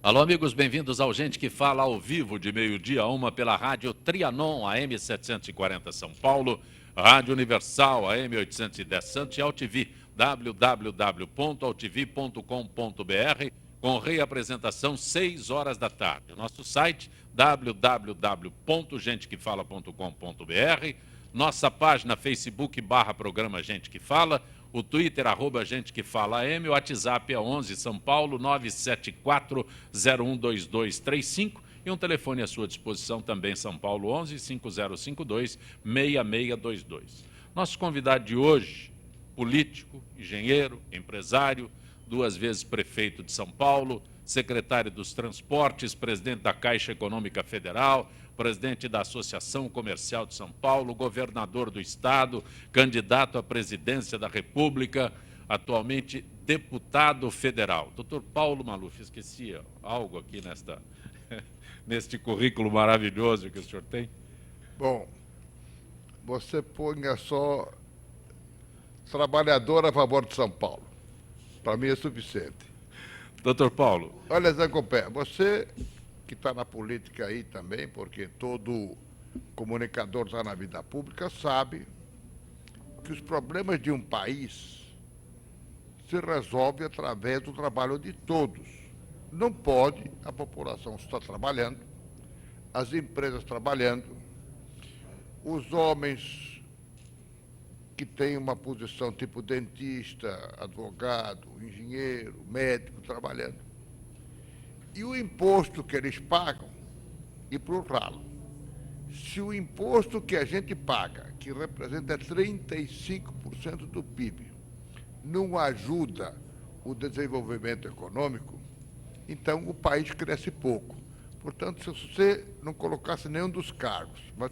Alô, amigos, bem-vindos ao Gente que Fala ao vivo, de meio-dia a 1 pela Rádio Trianon, AM 740 São Paulo, Rádio Universal, AM 810 Santos e AltV, www.altv.com.br, com reapresentação 6 horas da tarde. Nosso site, www.gentequefala.com.br, nossa página Facebook /programa Gente que Fala, o Twitter, @Gente que Fala AM, o WhatsApp é 11 São Paulo 974012235 e um telefone à sua disposição também São Paulo 11 5052 6622. Nosso convidado de hoje, político, engenheiro, empresário, 2 vezes prefeito de São Paulo, secretário dos Transportes, presidente da Caixa Econômica Federal, presidente da Associação Comercial de São Paulo, governador do Estado, candidato à presidência da República, atualmente deputado federal. Doutor Paulo Maluf, esqueci algo aqui neste currículo maravilhoso que o senhor tem? Bom, você ponha só trabalhador a favor de São Paulo. Para mim é suficiente. Doutor Paulo. Olha, Zé Copé, você que está na política aí também, porque todo comunicador está na vida pública, sabe que os problemas de um país se resolvem através do trabalho de todos. Não pode a população estar trabalhando, as empresas trabalhando, os homens que têm uma posição tipo dentista, advogado, engenheiro, médico trabalhando. E o imposto que eles pagam, e para o ralo. Se o imposto que a gente paga, que representa 35% do PIB, não ajuda o desenvolvimento econômico, então o país cresce pouco. Portanto, se você não colocasse nenhum dos cargos, mas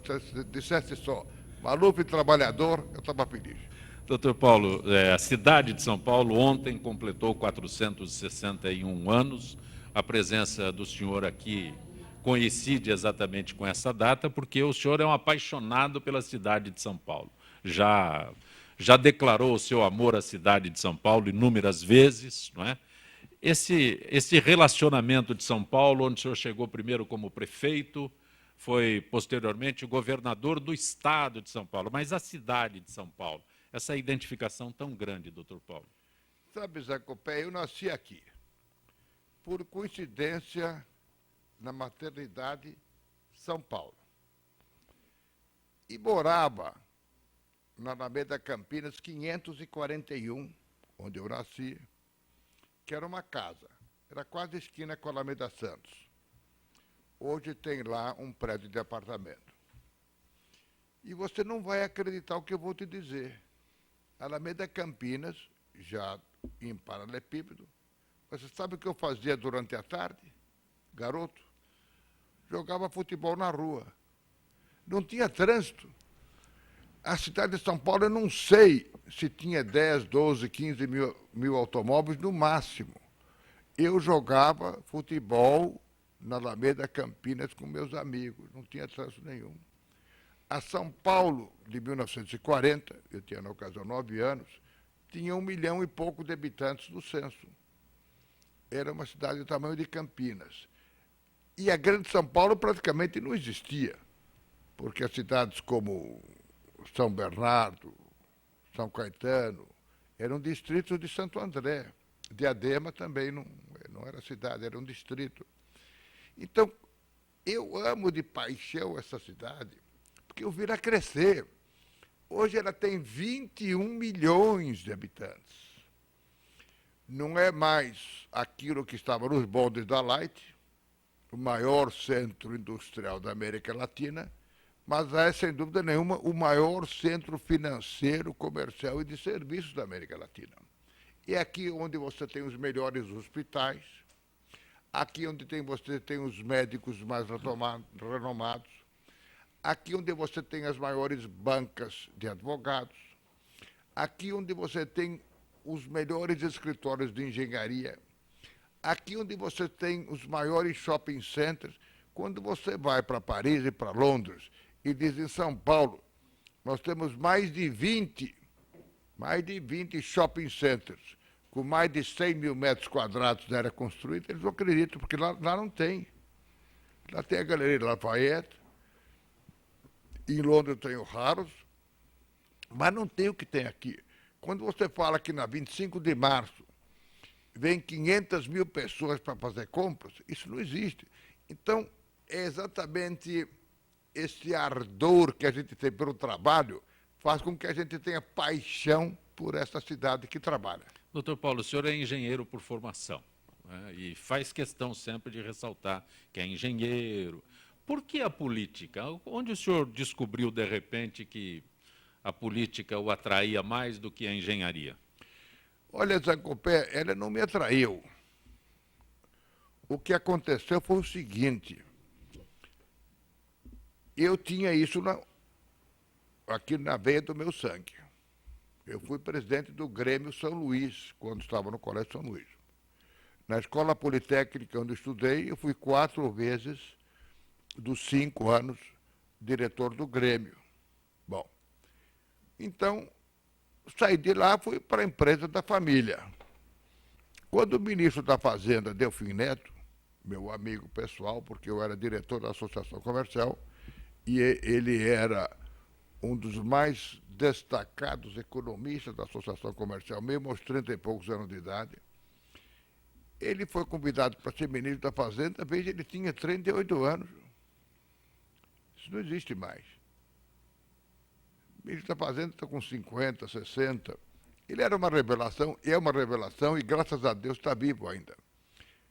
dissesse só, Maluf trabalhador, eu estava feliz. Doutor Paulo, a cidade de São Paulo ontem completou 461 anos. A presença do senhor aqui coincide exatamente com essa data, porque o senhor é um apaixonado pela cidade de São Paulo. Já declarou o seu amor à cidade de São Paulo inúmeras vezes, não é? Esse relacionamento de São Paulo, onde o senhor chegou primeiro como prefeito, foi posteriormente o governador do estado de São Paulo, mas a cidade de São Paulo, essa identificação tão grande, doutor Paulo. Sabe, Zé Copé, eu nasci aqui. Por coincidência, na maternidade São Paulo. E morava na Alameda Campinas 541, onde eu nasci, que era uma casa. Era quase esquina com a Alameda Santos. Hoje tem lá um prédio de apartamento. E você não vai acreditar o que eu vou te dizer. Alameda Campinas, já em paralelepípedo. Você sabe o que eu fazia durante a tarde? Garoto, jogava futebol na rua. Não tinha trânsito. A cidade de São Paulo, eu não sei se tinha 10, 12, 15 mil automóveis no máximo. Eu jogava futebol na Alameda Campinas com meus amigos, não tinha trânsito nenhum. A São Paulo, de 1940, eu tinha na ocasião 9 anos, tinha 1 milhão e pouco de habitantes no censo. Era uma cidade do tamanho de Campinas. E a Grande São Paulo praticamente não existia, porque as cidades como São Bernardo, São Caetano, eram distritos de Santo André. Diadema também não era cidade, era um distrito. Então, eu amo de paixão essa cidade, porque eu vi ela crescer. Hoje ela tem 21 milhões de habitantes. Não é mais aquilo que estava nos bondes da Light, o maior centro industrial da América Latina, mas é, sem dúvida nenhuma, o maior centro financeiro, comercial e de serviços da América Latina. E é aqui onde você tem os melhores hospitais, aqui onde você tem os médicos mais renomados, aqui onde você tem as maiores bancas de advogados, aqui onde você tem os melhores escritórios de engenharia, aqui onde você tem os maiores shopping centers. Quando você vai para Paris e para Londres e diz em São Paulo, nós temos mais de 20 shopping centers, com mais de 100 mil metros quadrados de área construída, eles não acreditam, porque lá não tem. Lá tem a Galeria Lafayette, em Londres tem o Harrods, mas não tem o que tem aqui. Quando você fala que na 25 de março vem 500 mil pessoas para fazer compras, isso não existe. Então, é exatamente esse ardor que a gente tem pelo trabalho faz com que a gente tenha paixão por essa cidade que trabalha. Doutor Paulo, o senhor é engenheiro por formação, né, e faz questão sempre de ressaltar que é engenheiro. Por que a política? Onde o senhor descobriu, de repente, que a política o atraía mais do que a engenharia? Olha, Zancopé, ela não me atraiu. O que aconteceu foi o seguinte. Eu tinha isso aqui na veia do meu sangue. Eu fui presidente do Grêmio São Luís, quando estava no Colégio São Luís. Na Escola Politécnica, onde eu estudei, eu fui 4 vezes, dos 5 anos, diretor do Grêmio. Bom, então, saí de lá, fui para a empresa da família. Quando o ministro da Fazenda, Delfim Neto, meu amigo pessoal, porque eu era diretor da Associação Comercial, e ele era um dos mais destacados economistas da Associação Comercial, mesmo aos 30 e poucos anos de idade, ele foi convidado para ser ministro da Fazenda, veja, ele tinha 38 anos. Isso não existe mais. O ministro da Fazenda está com 50, 60. Ele era uma revelação, é uma revelação, e graças a Deus está vivo ainda.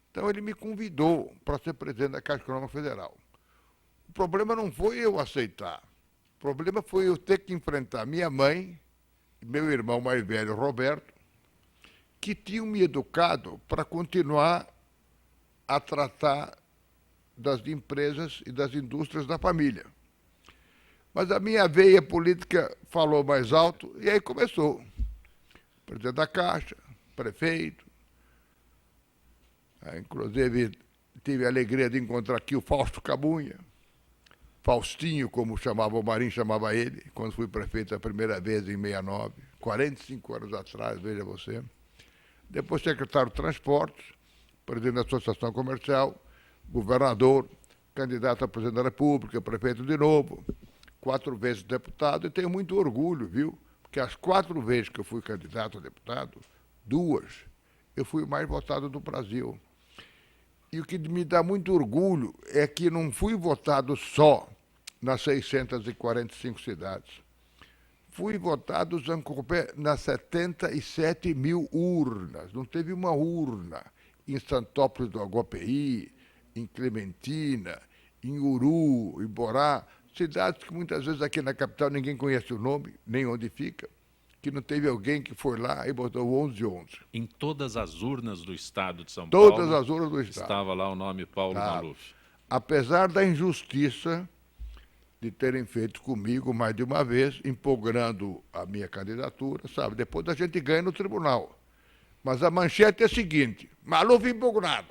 Então ele me convidou para ser presidente da Caixa Econômica Federal. O problema não foi eu aceitar. O problema foi eu ter que enfrentar minha mãe e meu irmão mais velho, Roberto, que tinham me educado para continuar a tratar das empresas e das indústrias da família. Mas a minha veia política falou mais alto e aí começou. Presidente da Caixa, prefeito. Inclusive, tive a alegria de encontrar aqui o Fausto Cabunha. Faustinho, como chamava o Marinho, chamava ele, quando fui prefeito a primeira vez em 69, 45 anos atrás, veja você. Depois secretário de Transportes, presidente da Associação Comercial, governador, candidato a presidente da República, prefeito de novo, 4 vezes deputado, e tenho muito orgulho, viu? Porque as 4 vezes que eu fui candidato a deputado, 2, eu fui o mais votado do Brasil. E o que me dá muito orgulho é que não fui votado só nas 645 cidades. Fui votado, Zancopé, nas 77 mil urnas. Não teve uma urna em Santópolis do Aguapeí, em Clementina, em Uru, em Borá, cidades que muitas vezes aqui na capital ninguém conhece o nome, nem onde fica, que não teve alguém que foi lá e botou 1111. Em todas as urnas do estado de São Todas Paulo, as urnas do estado. estava lá o nome Paulo Maluf. Apesar da injustiça de terem feito comigo mais de uma vez, impugnando a minha candidatura, sabe? Depois a gente ganha no tribunal. Mas a manchete é a seguinte: Maluf impugnado.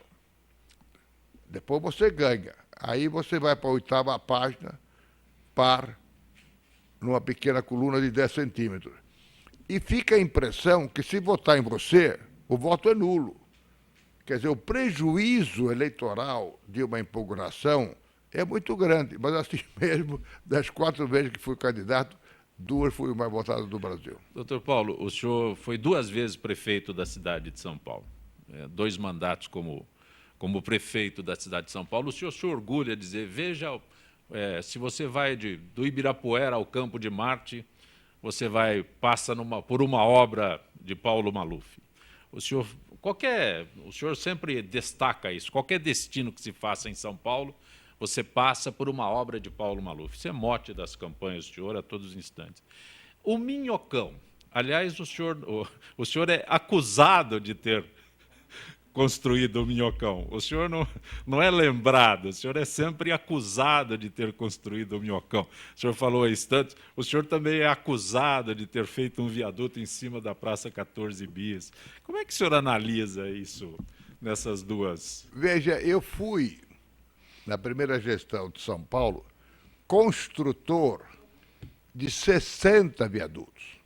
Depois você ganha. Aí você vai para a 8ª página, numa pequena coluna de 10 centímetros. E fica a impressão que, se votar em você, o voto é nulo. Quer dizer, o prejuízo eleitoral de uma impugnação é muito grande, mas assim mesmo, das 4 vezes que fui candidato, 2 fui o mais votado do Brasil. Doutor Paulo, o senhor foi 2 vezes prefeito da cidade de São Paulo, 2 mandatos como prefeito da cidade de São Paulo. O senhor se orgulha de dizer, veja, se você vai do Ibirapuera ao Campo de Marte, você passa por uma obra de Paulo Maluf. O senhor sempre destaca isso. Qualquer destino que se faça em São Paulo, você passa por uma obra de Paulo Maluf. Isso é mote das campanhas do senhor a todos os instantes. O Minhocão, aliás, o senhor é acusado de ter construído o Minhocão. O senhor não é lembrado, o senhor é sempre acusado de ter construído o Minhocão. O senhor falou há instantes, o senhor também é acusado de ter feito um viaduto em cima da Praça 14 Bis. Como é que o senhor analisa isso nessas 2? Veja, eu fui, na primeira gestão de São Paulo, construtor de 60 viadutos.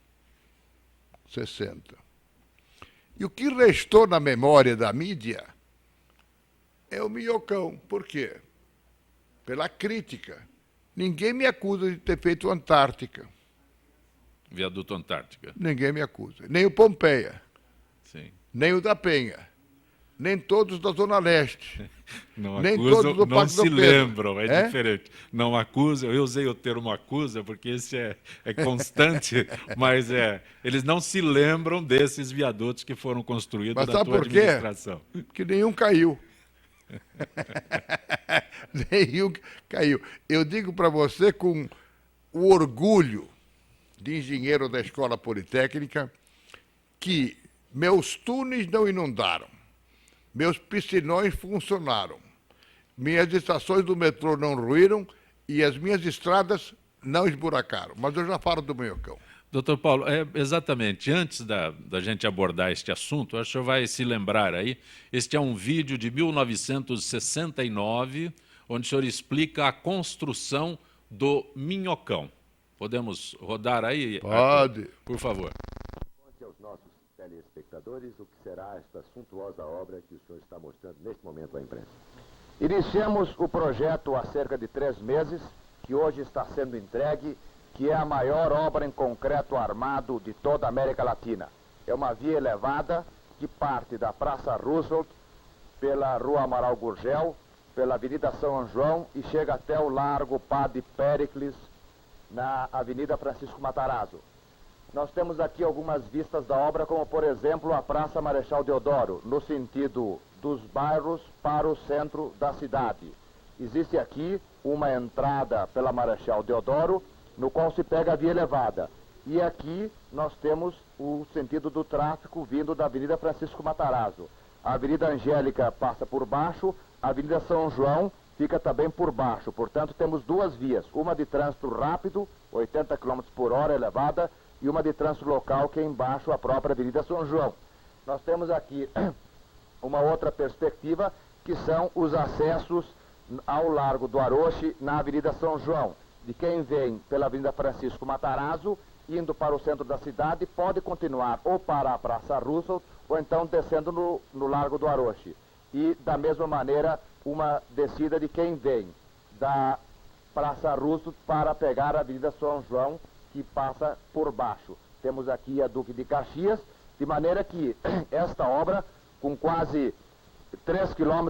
60. E o que restou na memória da mídia é o Minhocão. Por quê? Pela crítica. Ninguém me acusa de ter feito Antártica. Viaduto Antártica. Ninguém me acusa. Nem o Pompeia. Sim. Nem o da Penha. Nem todos da Zona Leste. Não nem acusam, todos do não Parque se Dom Pedro. lembram, é diferente. Não acusam, eu usei o termo acusa, porque esse é constante, mas eles não se lembram desses viadutos que foram construídos Mas na sabe tua por quê? administração. Porque nenhum caiu. Nenhum caiu. Eu digo para você com o orgulho de engenheiro da Escola Politécnica que meus túneis não inundaram, meus piscinões funcionaram, minhas estações do metrô não ruíram e as minhas estradas não esburacaram. Mas eu já falo do Minhocão. Doutor Paulo, exatamente, antes da gente abordar este assunto, acho que o senhor vai se lembrar aí, este é um vídeo de 1969, onde o senhor explica a construção do Minhocão. Podemos rodar aí? Pode. Arthur? Por favor. Conte aos nossos telespectadores o que será esta suntuosa obra que o senhor está mostrando neste momento à imprensa. Iniciamos o projeto há cerca de 3 meses, que hoje está sendo entregue, que é a maior obra em concreto armado de toda a América Latina. É uma via elevada que parte da Praça Roosevelt, pela Rua Amaral Gurgel, pela Avenida São João e chega até o Largo Padre Péricles, na Avenida Francisco Matarazzo. Nós temos aqui algumas vistas da obra, como por exemplo a Praça Marechal Deodoro, no sentido dos bairros para o centro da cidade. Existe aqui uma entrada pela Marechal Deodoro, no qual se pega a via elevada. E aqui nós temos o sentido do tráfego vindo da Avenida Francisco Matarazzo. A Avenida Angélica passa por baixo, a Avenida São João fica também por baixo. Portanto, temos duas vias, uma de trânsito rápido, 80 km por hora elevada, e uma de trânsito local, que é embaixo a própria Avenida São João. Nós temos aqui uma outra perspectiva, que são os acessos ao Largo do Aroche, na Avenida São João. De quem vem pela Avenida Francisco Matarazzo, indo para o centro da cidade, pode continuar ou para a Praça Roosevelt, ou então descendo no Largo do Aroche. E, da mesma maneira, uma descida de quem vem da Praça Roosevelt para pegar a Avenida São João, que passa por baixo. Temos aqui a Duque de Caxias, de maneira que esta obra, com quase 3,5 km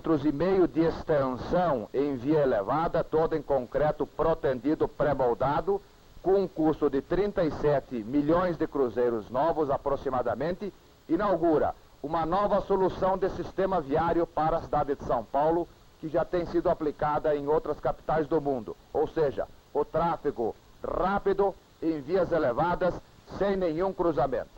de extensão em via elevada, toda em concreto protendido, pré-moldado, com um custo de 37 milhões de cruzeiros novos aproximadamente, inaugura uma nova solução de sistema viário para a cidade de São Paulo, que já tem sido aplicada em outras capitais do mundo. Ou seja, o tráfego rápido em vias elevadas, sem nenhum cruzamento.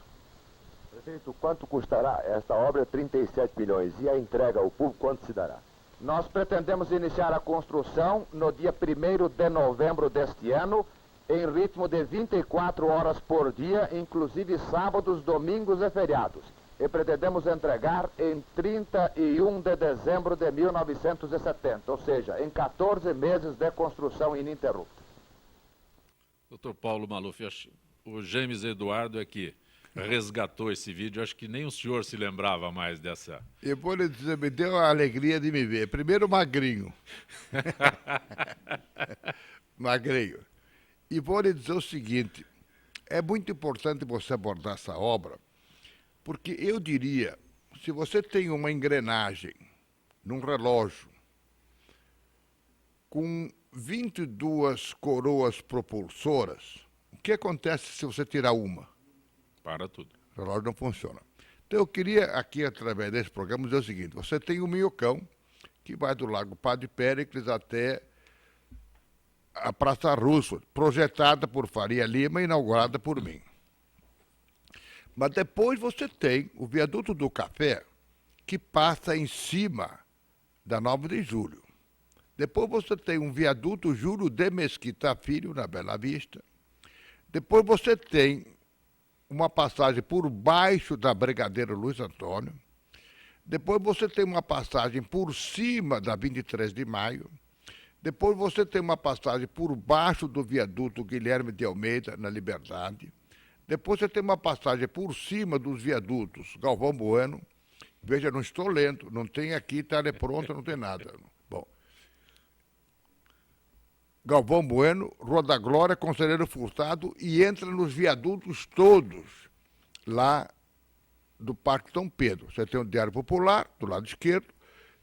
Prefeito, quanto custará esta obra? 37 milhões. E a entrega ao público, quanto se dará? Nós pretendemos iniciar a construção no dia 1º de novembro deste ano, em ritmo de 24 horas por dia, inclusive sábados, domingos e feriados. E pretendemos entregar em 31 de dezembro de 1970, ou seja, em 14 meses de construção ininterrupta. Doutor Paulo Maluf, o James Eduardo é que resgatou esse vídeo, acho que nem o senhor se lembrava mais dessa. Eu vou lhe dizer, me deu a alegria de me ver. Primeiro magrinho. Magrinho. E vou lhe dizer o seguinte, é muito importante você abordar essa obra, porque eu diria, se você tem uma engrenagem num relógio com 22 coroas propulsoras, o que acontece se você tirar uma? Para tudo. O relógio não funciona. Então eu queria aqui, através desse programa, dizer o seguinte, você tem o Minhocão, que vai do Largo Padre Péricles até a Praça Roosevelt, projetada por Faria Lima e inaugurada por mim. Mas depois você tem o Viaduto do Café, que passa em cima da 9 de Julho. Depois você tem um viaduto Júlio de Mesquita Filho, na Bela Vista. Depois você tem uma passagem por baixo da Brigadeiro Luiz Antônio. Depois você tem uma passagem por cima da 23 de Maio. Depois você tem uma passagem por baixo do viaduto Guilherme de Almeida, na Liberdade. Depois você tem uma passagem por cima dos viadutos Galvão Bueno. Veja, não estou lendo, não tem aqui telepronto, não tem nada. Bom. Galvão Bueno, Rua da Glória, Conselheiro Furtado e entra nos viadutos todos lá do Parque Dom Pedro. Você tem o Diário Popular, do lado esquerdo,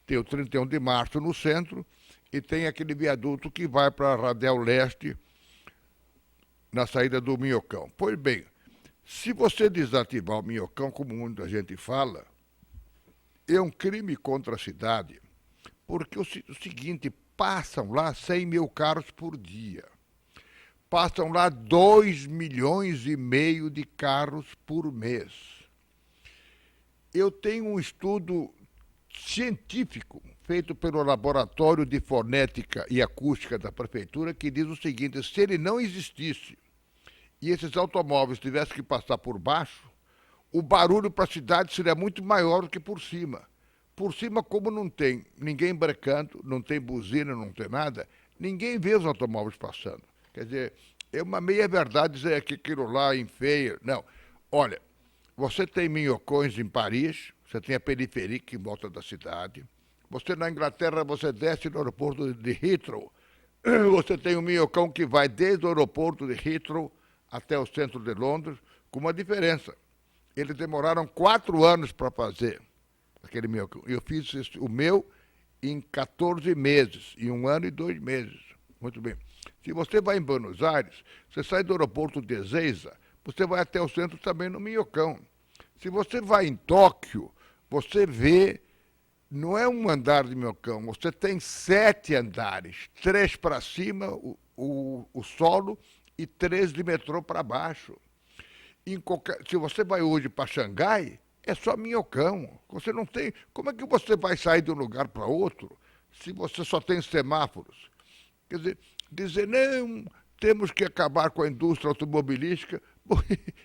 tem o 31 de Março no centro e tem aquele viaduto que vai para a Radial Leste, na saída do Minhocão. Pois bem, se você desativar o Minhocão, como muita gente fala, é um crime contra a cidade, porque o seguinte, passam lá 100 mil carros por dia. Passam lá 2,5 milhões de carros por mês. Eu tenho um estudo científico feito pelo Laboratório de Fonética e Acústica da Prefeitura que diz o seguinte: se ele não existisse e esses automóveis tivessem que passar por baixo, o barulho para a cidade seria muito maior do que por cima. Por cima, como não tem ninguém brecando, não tem buzina, não tem nada, ninguém vê os automóveis passando. Quer dizer, é uma meia-verdade dizer que aquilo lá enfeia. Não. Olha, você tem minhocões em Paris, você tem a periferia em volta da cidade. Você na Inglaterra, você desce no aeroporto de Heathrow. Você tem um minhocão que vai desde o aeroporto de Heathrow até o centro de Londres, com uma diferença. Eles demoraram 4 anos para fazer aquele minhocão. Eu fiz o meu em 14 meses, em 1 ano e 2 meses. Muito bem. Se você vai em Buenos Aires, você sai do aeroporto de Ezeiza, você vai até o centro também no minhocão. Se você vai em Tóquio, você vê, não é um andar de minhocão, você tem 7 andares, 3 para cima, o solo, e 3 de metrô para baixo. Se você vai hoje para Xangai, é só minhocão. Você não tem. Como é que você vai sair de um lugar para outro se você só tem semáforos? Quer dizer, não, temos que acabar com a indústria automobilística.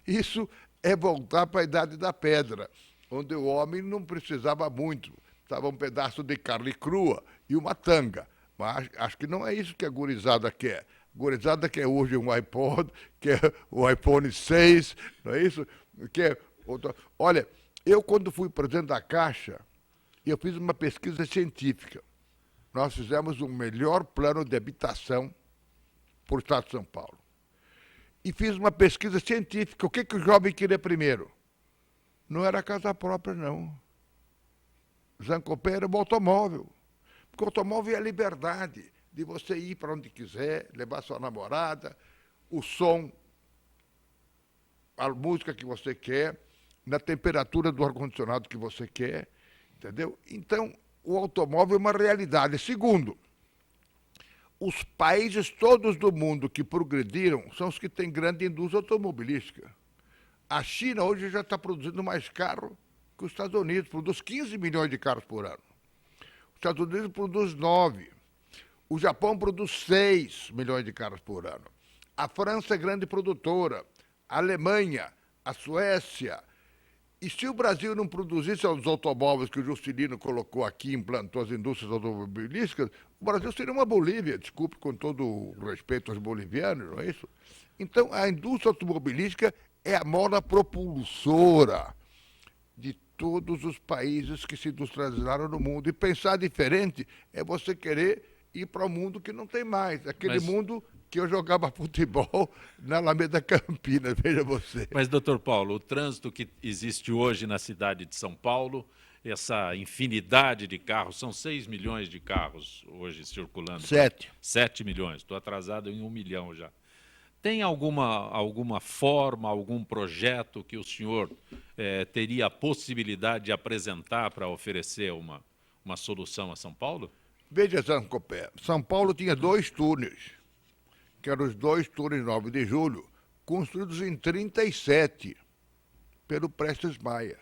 Isso é voltar para a Idade da Pedra, onde o homem não precisava muito. Estava um pedaço de carne crua e uma tanga. Mas acho que não é isso que a gurizada quer. A gurizada quer hoje um iPod, quer o iPhone 6, não é isso? Quer outra. Olha, eu quando fui presidente da Caixa, eu fiz uma pesquisa científica. Nós fizemos um melhor plano de habitação para o Estado de São Paulo. E fiz uma pesquisa científica. O que o jovem queria primeiro? Não era casa própria, não. Zancopé era um automóvel. Porque o automóvel é a liberdade de você ir para onde quiser, levar sua namorada, o som, a música que você quer, na temperatura do ar-condicionado que você quer, entendeu? Então, o automóvel é uma realidade. Segundo, os países todos do mundo que progrediram são os que têm grande indústria automobilística. A China hoje já está produzindo mais carro que os Estados Unidos, produz 15 milhões de carros por ano. Os Estados Unidos produz 9. O Japão produz 6 milhões de carros por ano. A França é grande produtora. A Alemanha, a Suécia. E se o Brasil não produzisse os automóveis que o Juscelino colocou aqui, implantou as indústrias automobilísticas, o Brasil seria uma Bolívia, desculpe com todo o respeito aos bolivianos, não é isso? Então, a indústria automobilística é a mola propulsora de todos os países que se industrializaram no mundo. E pensar diferente é você querer ir para um mundo que não tem mais, aquele mundo que eu jogava futebol na Alameda Campinas, veja você. Mas, doutor Paulo, o trânsito que existe hoje na cidade de São Paulo, essa infinidade de carros, são 6 milhões de carros hoje circulando. 7. 7 milhões, estou atrasado em 1 milhão já. Tem alguma forma, algum projeto que o senhor teria a possibilidade de apresentar para oferecer uma solução a São Paulo? Veja, Zancopé, São Paulo tinha 2 túneis, que eram os 2 túneis 9 de julho, construídos em 1937, pelo Prestes Maia.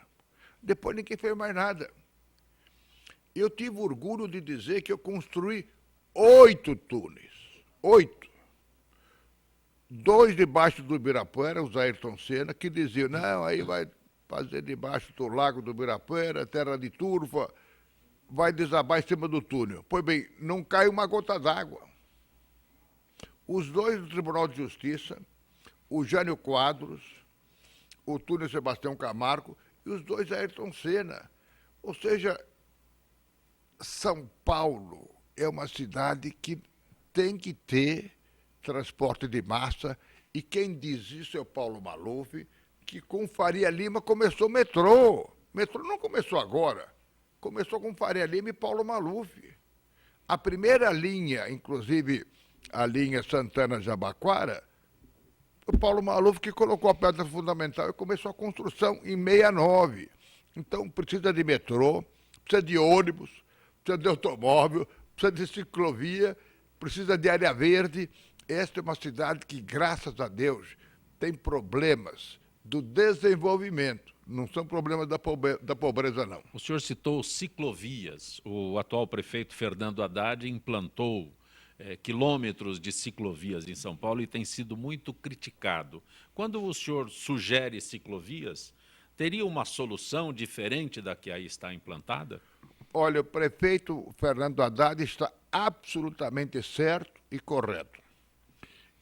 Depois ninguém fez mais nada. Eu tive orgulho de dizer que eu construí 8 túneis. 8. 2 debaixo do Ibirapuera, o Ayrton Senna, que diziam, não, aí vai fazer debaixo do Lago do Ibirapuera, terra de turva, vai desabar em cima do túnel. Pois bem, não cai uma gota d'água. Os 2 do Tribunal de Justiça, o Jânio Quadros o túnel Sebastião Camargo e os dois Ayrton Senna. Ou seja, São Paulo é uma cidade que tem que ter transporte de massa, e quem diz isso é o Paulo Maluf, que com Faria Lima começou o metrô. O metrô não começou agora, começou com Faria Lima e Paulo Maluf. A primeira linha, inclusive a linha Santana-Jabaquara, o Paulo Maluf que colocou a pedra fundamental e começou a construção em 69. Então precisa de metrô, precisa de ônibus, precisa de automóvel, precisa de ciclovia, precisa de área verde. Esta é uma cidade que, graças a Deus, tem problemas do desenvolvimento. Não são problemas da pobreza, não. O senhor citou ciclovias. O atual prefeito Fernando Haddad implantou quilômetros de ciclovias em São Paulo e tem sido muito criticado. Quando o senhor sugere ciclovias, teria uma solução diferente da que aí está implantada? Olha, o prefeito Fernando Haddad está absolutamente certo e correto.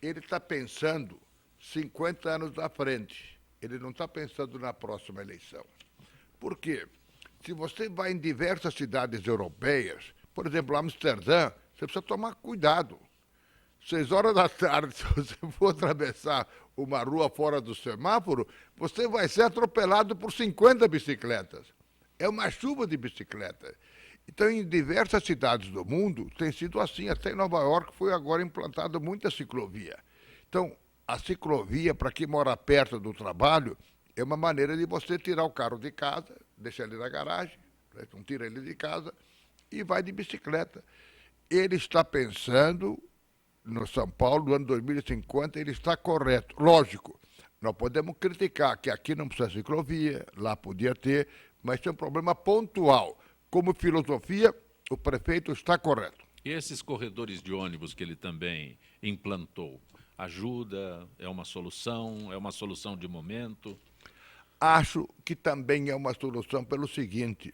Ele está pensando 50 anos à frente. Ele não está pensando na próxima eleição. Por quê? Se você vai em diversas cidades europeias, por exemplo, Amsterdã, você precisa tomar cuidado. 6 horas da tarde, se você for atravessar uma rua fora do semáforo, você vai ser atropelado por 50 bicicletas. É uma chuva de bicicletas. Então, em diversas cidades do mundo, tem sido assim. Até em Nova York foi agora implantada muita ciclovia. Então, a ciclovia, para quem mora perto do trabalho, é uma maneira de você tirar o carro de casa, deixar ele na garagem, não tira ele de casa, e vai de bicicleta. Ele está pensando no São Paulo, no ano 2050, ele está correto. Lógico, nós podemos criticar que aqui não precisa ciclovia, lá podia ter, mas é um problema pontual. Como filosofia, o prefeito está correto. E esses corredores de ônibus que ele também implantou, ajuda, é uma solução de momento? Acho que também é uma solução pelo seguinte.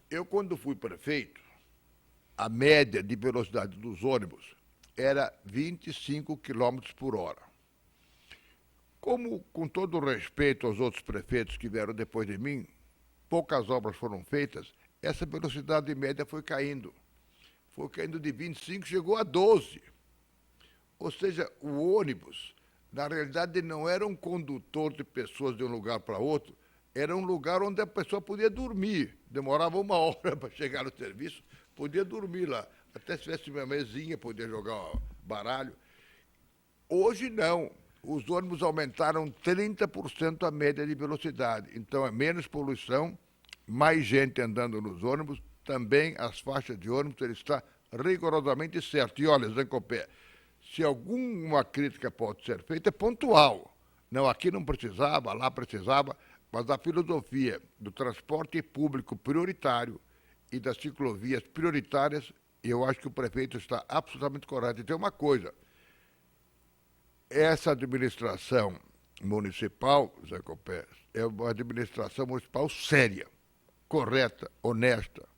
Eu, quando fui prefeito, a média de velocidade dos ônibus era 25 km por hora. Como, com todo respeito aos outros prefeitos que vieram depois de mim, poucas obras foram feitas, essa velocidade média foi caindo. Foi caindo de 25, chegou a 12. Ou seja, o ônibus, na realidade, não era um condutor de pessoas de um lugar para outro, era um lugar onde a pessoa podia dormir. Demorava 1 hora para chegar no serviço, podia dormir lá. Até se tivesse uma mesinha, podia jogar baralho. Hoje, não. Os ônibus aumentaram 30% a média de velocidade. Então, é menos poluição, mais gente andando nos ônibus. Também as faixas de ônibus, ele está rigorosamente certo. E olha, Zancopé, se alguma crítica pode ser feita, é pontual. Não, aqui não precisava, lá precisava, mas a filosofia do transporte público prioritário e das ciclovias prioritárias, eu acho que o prefeito está absolutamente correto. E tem uma coisa, essa administração municipal, Zé Copé, é uma administração municipal séria, correta, honesta.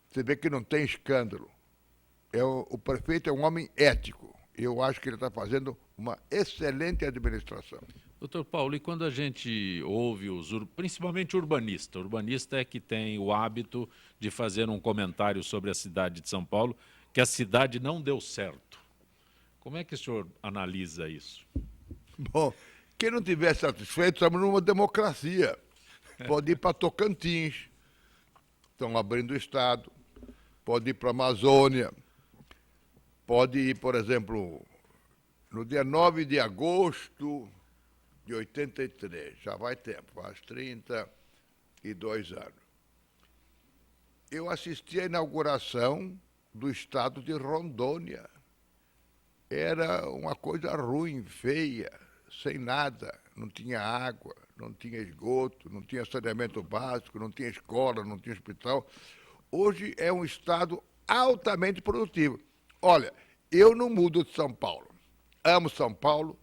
Você vê que não tem escândalo. O prefeito é um homem ético. Eu acho que ele está fazendo uma excelente administração. Doutor Paulo, e quando a gente ouve principalmente urbanista é que tem o hábito de fazer um comentário sobre a cidade de São Paulo, que a cidade não deu certo. Como é que o senhor analisa isso? Bom, quem não estiver satisfeito, estamos numa democracia. Pode ir para Tocantins, estão abrindo o Estado, pode ir para a Amazônia, pode ir, por exemplo, no dia 9 de agosto de 83, já vai tempo, faz 32 anos. Eu assisti à inauguração do estado de Rondônia. Era uma coisa ruim, feia, sem nada. Não tinha água, não tinha esgoto, não tinha saneamento básico, não tinha escola, não tinha hospital. Hoje é um estado altamente produtivo. Olha, eu não mudo de São Paulo. Amo São Paulo,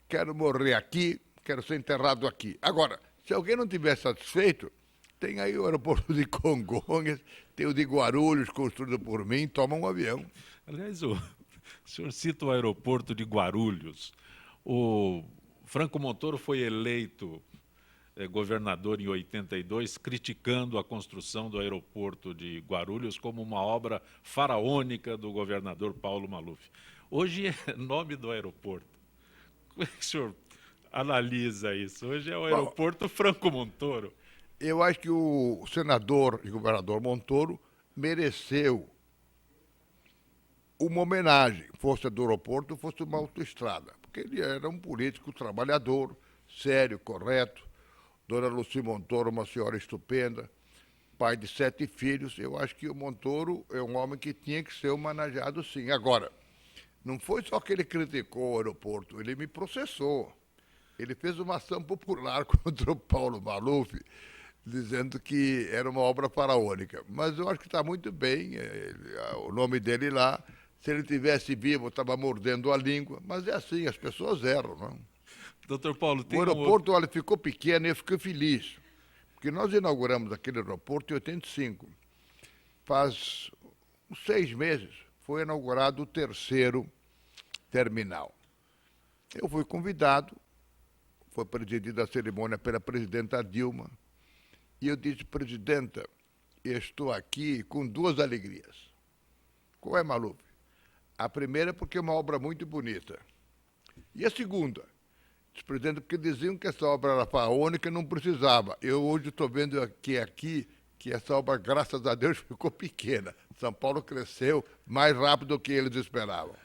quero morrer aqui, quero ser enterrado aqui. Agora, se alguém não estiver satisfeito, tem aí o aeroporto de Congonhas, tem o de Guarulhos, construído por mim, toma um avião. Aliás, o senhor cita o aeroporto de Guarulhos. O Franco Montoro foi eleito governador em 82, criticando a construção do aeroporto de Guarulhos como uma obra faraônica do governador Paulo Maluf. Hoje é nome do aeroporto. Como é que o senhor analisa isso? Hoje é o aeroporto Franco Montoro. Eu acho que o senador e governador Montoro mereceu uma homenagem, fosse do aeroporto, fosse uma autoestrada, porque ele era um político trabalhador, sério, correto. Dona Lucy Montoro, uma senhora estupenda, pai de 7 filhos. Eu acho que o Montoro é um homem que tinha que ser homenageado, sim. Agora, não foi só que ele criticou o aeroporto, ele me processou. Ele fez uma ação popular contra o Paulo Maluf, dizendo que era uma obra faraônica. Mas eu acho que está muito bem, o nome dele lá. Se ele tivesse vivo, estava mordendo a língua. Mas é assim, as pessoas erram, não? Doutor Paulo, tem o aeroporto olha, ficou pequeno e eu fiquei feliz. Porque nós inauguramos aquele aeroporto em 85. Faz uns 6 meses foi inaugurado o 3º terminal. Eu fui convidado, foi presidida a cerimônia pela presidenta Dilma, e eu disse, presidenta, estou aqui com 2 alegrias. Qual é, Maluf? A primeira porque é uma obra muito bonita. E a segunda? Presidente, porque diziam que essa obra era faraônica e não precisava. Eu hoje estou vendo aqui que essa obra, graças a Deus, ficou pequena. São Paulo cresceu mais rápido do que eles esperavam.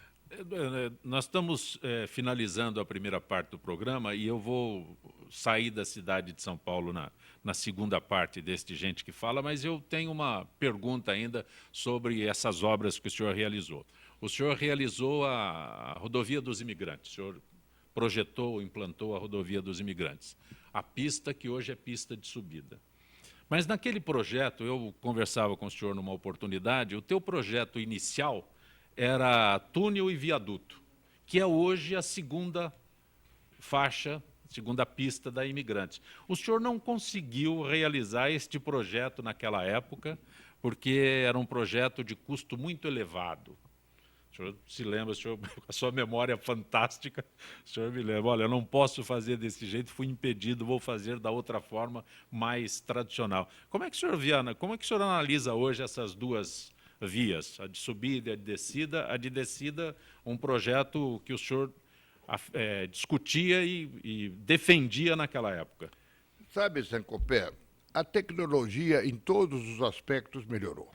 Nós estamos finalizando a primeira parte do programa e eu vou sair da cidade de São Paulo na segunda parte deste Gente que Fala, mas eu tenho uma pergunta ainda sobre essas obras que o senhor realizou. O senhor realizou a Rodovia dos Imigrantes, o senhor projetou, implantou a Rodovia dos Imigrantes, a pista que hoje é pista de subida. Mas naquele projeto, eu conversava com o senhor numa oportunidade, o teu projeto inicial era túnel e viaduto, que é hoje a segunda faixa, segunda pista da Imigrantes. O senhor não conseguiu realizar este projeto naquela época, porque era um projeto de custo muito elevado. O senhor se lembra, a sua memória é fantástica, o senhor me lembra, olha, eu não posso fazer desse jeito, fui impedido, vou fazer da outra forma, mais tradicional. Como é que o senhor via, como é que o senhor analisa hoje essas 2 vias, a de subida e a de descida? A de descida, um projeto que o senhor discutia e defendia naquela época. Sabe, Sancopé, a tecnologia em todos os aspectos melhorou.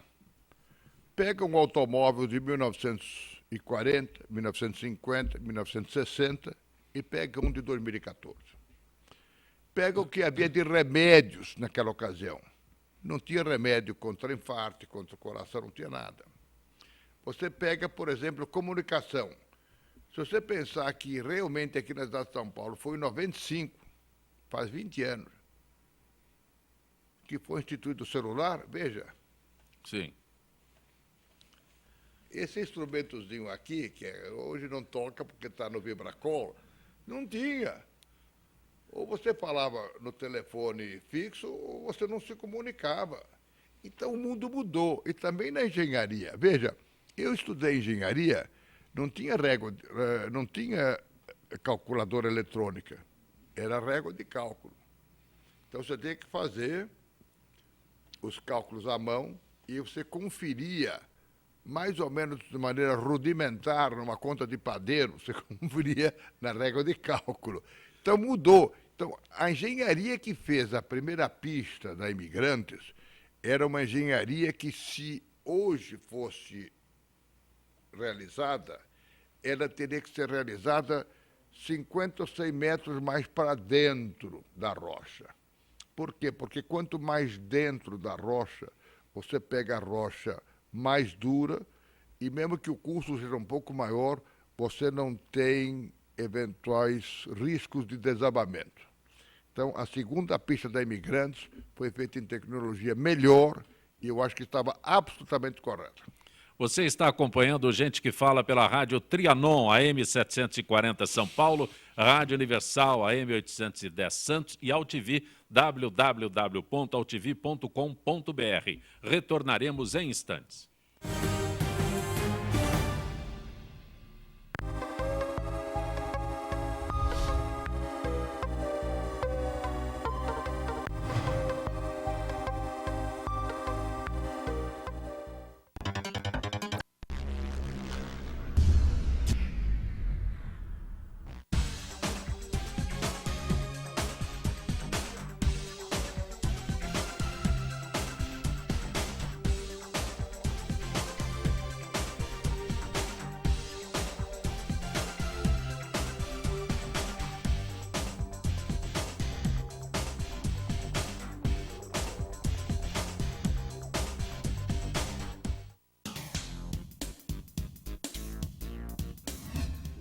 Pega um automóvel de 1940, 1950, 1960 e pega um de 2014. Pega o que havia de remédios naquela ocasião. Não tinha remédio contra infarto, contra o coração, não tinha nada. Você pega, por exemplo, comunicação. Se você pensar que realmente aqui na cidade de São Paulo foi em 95, faz 20 anos, que foi instituído o celular, veja. Sim. Esse instrumentozinho aqui, que hoje não toca porque está no Vibracol, não tinha. Ou você falava no telefone fixo, ou você não se comunicava. Então o mundo mudou. E também na engenharia. Veja, eu estudei engenharia, não tinha não tinha calculadora eletrônica. Era régua de cálculo. Então você tinha que fazer os cálculos à mão e você conferia mais ou menos de maneira rudimentar, numa conta de padeiro, você conferia na régua de cálculo. Então mudou. Então, a engenharia que fez a primeira pista da Imigrantes era uma engenharia que, se hoje fosse realizada, ela teria que ser realizada 50 ou 100 metros mais para dentro da rocha. Por quê? Porque quanto mais dentro da rocha, você pega a rocha mais dura, e mesmo que o custo seja um pouco maior, você não tem eventuais riscos de desabamento. Então, a segunda pista da Imigrantes foi feita em tecnologia melhor, e eu acho que estava absolutamente correta. Você está acompanhando Gente que Fala pela Rádio Trianon, AM 740 São Paulo, Rádio Universal, AM 810 Santos e AltV, www.altv.com.br. Retornaremos em instantes.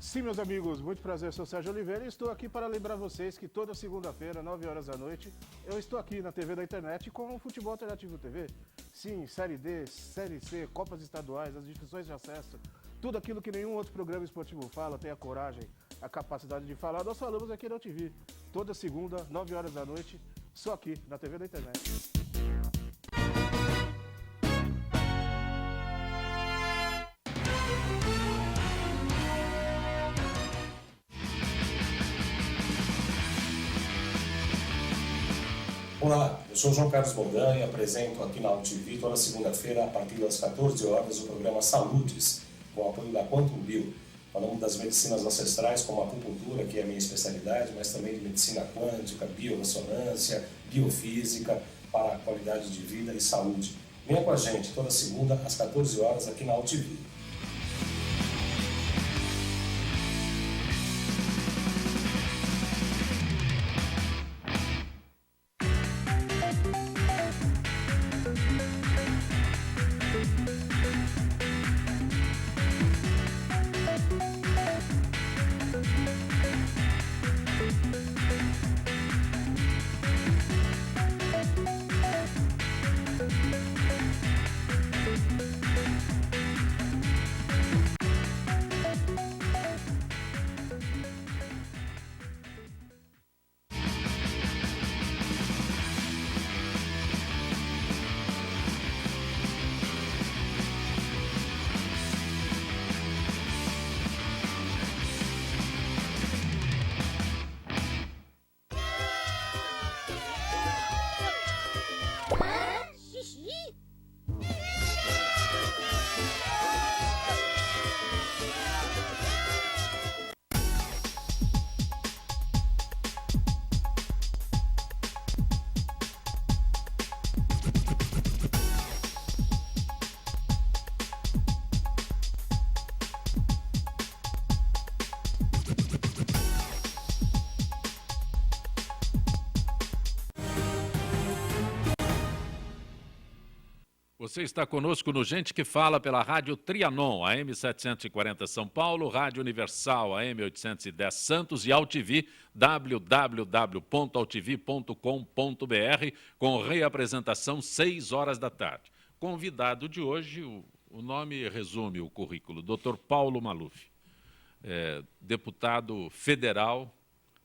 Sim, meus amigos, muito prazer, sou Sérgio Oliveira e estou aqui para lembrar vocês que toda segunda-feira, 9 horas da noite, eu estou aqui na TV da internet com o Futebol Alternativo TV. Sim, Série D, Série C, Copas Estaduais, as discussões de acesso, tudo aquilo que nenhum outro programa esportivo fala, tem a coragem, a capacidade de falar, nós falamos aqui na TV. Toda segunda, 9 horas da noite, só aqui na TV da internet. Olá, eu sou João Carlos Boldan e apresento aqui na UTV toda segunda-feira, a partir das 14 horas, o programa Saúdes, com o apoio da Quantum Bio. Falamos das medicinas ancestrais, como a acupuntura, que é a minha especialidade, mas também de medicina quântica, biorressonância, biofísica, para a qualidade de vida e saúde. Venha com a gente toda segunda, às 14 horas, aqui na UTV. Você está conosco no Gente que Fala pela Rádio Trianon, AM 740 São Paulo, Rádio Universal, AM 810 Santos e AltV, www.altv.com.br, com reapresentação 6 horas da tarde. Convidado de hoje, o nome resume o currículo, Dr. Paulo Maluf, deputado federal.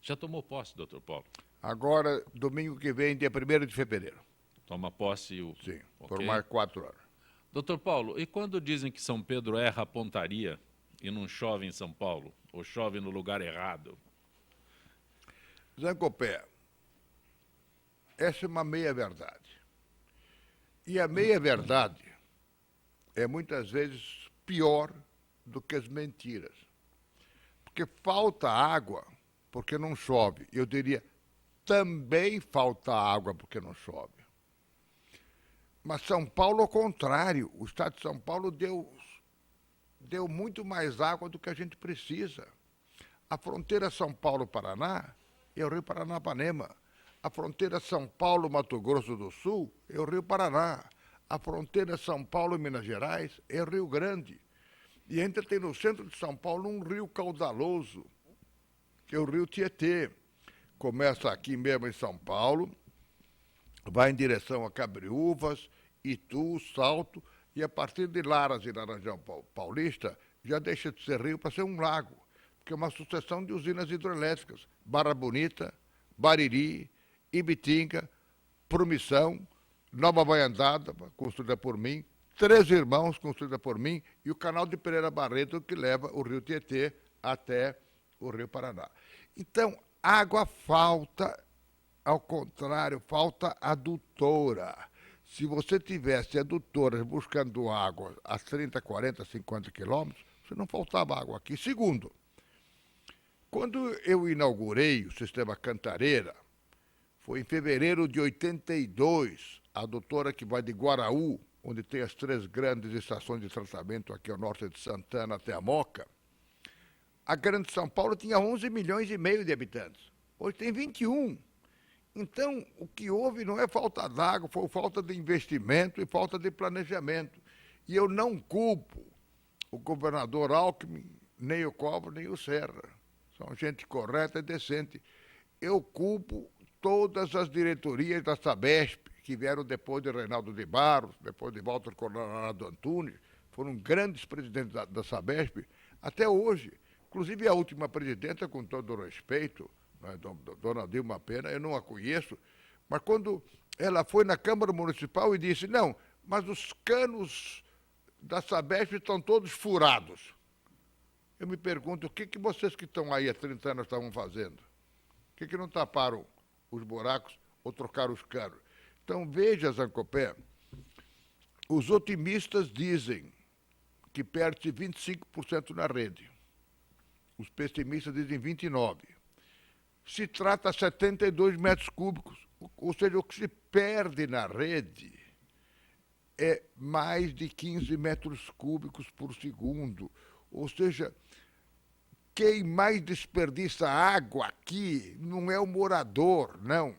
Já tomou posse, doutor Paulo? Agora, domingo que vem, dia 1º de fevereiro. Toma posse o... Sim, okay. Por mais 4 anos. Doutor Paulo, e quando dizem que São Pedro erra a pontaria e não chove em São Paulo, ou chove no lugar errado? Zancopé, essa é uma meia-verdade. E a meia-verdade é muitas vezes pior do que as mentiras. Porque falta água porque não chove. Eu diria, também falta água porque não chove. Mas São Paulo, ao contrário, o estado de São Paulo deu muito mais água do que a gente precisa. A fronteira São Paulo-Paraná é o Rio Paranapanema. A fronteira São Paulo-Mato Grosso do Sul é o Rio Paraná. A fronteira São Paulo-Minas Gerais é o Rio Grande. E ainda tem no centro de São Paulo um rio caudaloso, que é o Rio Tietê. Começa aqui mesmo em São Paulo, vai em direção a Cabriúvas, Itu, Salto, e a partir de Laras e Laranjal Paulista, já deixa de ser rio para ser um lago, porque é uma sucessão de usinas hidrelétricas, Barra Bonita, Bariri, Ibitinga, Promissão, Nova Baiandada, construída por mim, Três Irmãos, construída por mim, e o canal de Pereira Barreto, que leva o Rio Tietê até o Rio Paraná. Então, água falta. Ao contrário, falta adutora. Se você tivesse adutoras buscando água a 30, 40, 50 quilômetros, você não faltava água aqui. Segundo, quando eu inaugurei o sistema Cantareira, foi em fevereiro de 82, a adutora que vai de Guaraú, onde tem as 3 grandes estações de tratamento aqui ao norte de Santana até a Moca, a Grande São Paulo tinha 11 milhões e meio de habitantes. Hoje tem 21. Então, o que houve não é falta d'água, foi falta de investimento e falta de planejamento. E eu não culpo o governador Alckmin, nem o Covas, nem o Serra. São gente correta e decente. Eu culpo todas as diretorias da Sabesp, que vieram depois de Reinaldo de Barros, depois de Walter Coronado Antunes, foram grandes presidentes da Sabesp, até hoje. Inclusive a última presidenta, com todo o respeito, né, dona Dilma Pena, eu não a conheço, mas quando ela foi na Câmara Municipal e disse, não, mas os canos da Sabesp estão todos furados. Eu me pergunto, o que vocês que estão aí há 30 anos estavam fazendo? Por que não taparam os buracos ou trocaram os canos? Então, veja, Zancopé, os otimistas dizem que perde 25% na rede. Os pessimistas dizem 29%. Se trata de 72 metros cúbicos, ou seja, o que se perde na rede é mais de 15 metros cúbicos por segundo. Ou seja, quem mais desperdiça água aqui não é o morador, não.